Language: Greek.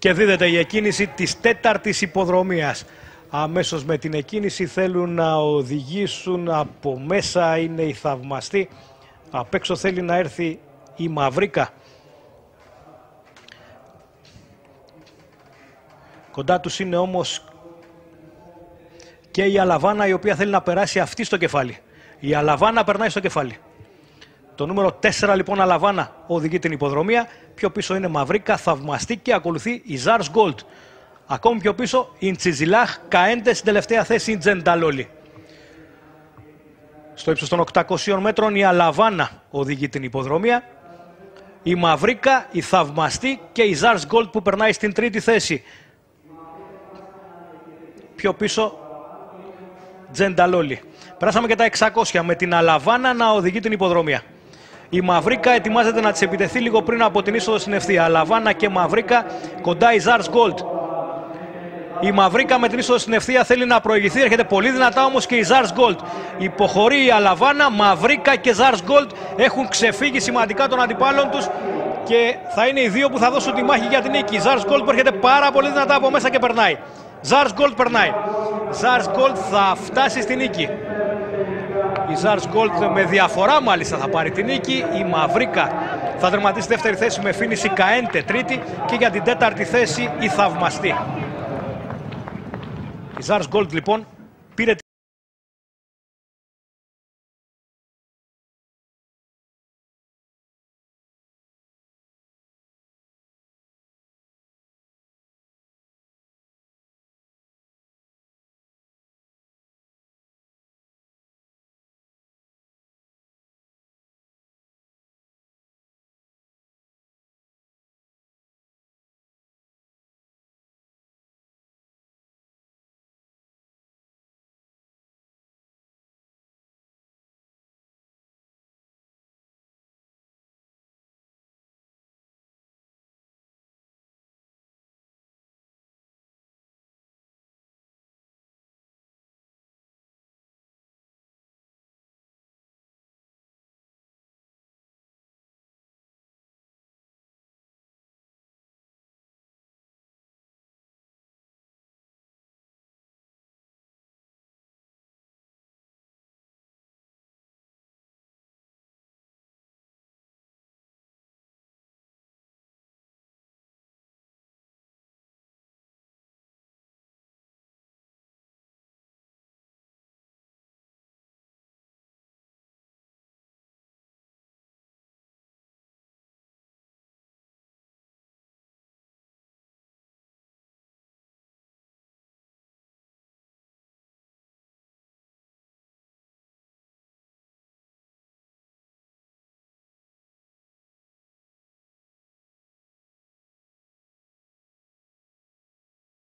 Και δίδεται η εκκίνηση της τέταρτης υποδρομίας. Αμέσως με την εκκίνηση θέλουν να οδηγήσουν από μέσα, είναι η Θαυμαστή. Απ' έξω θέλει να έρθει η Μαυρίκα. Κοντά τους είναι όμως και η Αλαβάνα, η οποία θέλει να περάσει αυτή στο κεφάλι. Η Αλαβάνα περνάει στο κεφάλι. Το νούμερο 4 λοιπόν Αλαβάνα οδηγεί την υποδρομία. Πιο πίσω είναι Μαυρίκα, Θαυμαστή και ακολουθεί η Ζάρς Γκολτ. Ακόμη πιο πίσω η Ντσιζιλάχ, Καέντε, στην τελευταία θέση η Τζενταλόλη. Στο ύψος των 800 μέτρων η Αλαβάνα οδηγεί την υποδρομία. Η Μαυρίκα, η Θαυμαστή και η Ζάρς Γκολτ που περνάει στην τρίτη θέση. Πιο πίσω Τζενταλόλη. Περάσαμε και τα 600 με την Αλαβάνα να οδηγεί την υποδρομία. Η Μαυρίκα ετοιμάζεται να της επιτεθεί λίγο πριν από την είσοδο στην ευθεία. Αλαβάνα και Μαυρίκα, κοντά η Ζάρς Γκολτ. Η Μαυρίκα με την είσοδο στην ευθεία θέλει να προηγηθεί, έρχεται πολύ δυνατά όμως και η Ζάρς Γκολτ. Υποχωρεί η Αλαβάνα, Μαυρίκα και Ζάρς Γκολτ έχουν ξεφύγει σημαντικά των αντιπάλων τους και θα είναι οι δύο που θα δώσουν τη μάχη για την νίκη. Η Ζάρς Γκολτ που έρχεται πάρα πολύ δυνατά από μέσα και περνάει. Ζάρς Γκολτ περνάει. Ζάρς Γκολτ θα φτάσει στη νίκη. Η Ζάρς Γκολτ με διαφορά μάλιστα θα πάρει τη νίκη. Η Μαυρίκα θα τερματίσει δεύτερη θέση με φίνιση Καέντε τρίτη και για την τέταρτη θέση η Θαυμαστή. Η Ζάρς Γκολτ λοιπόν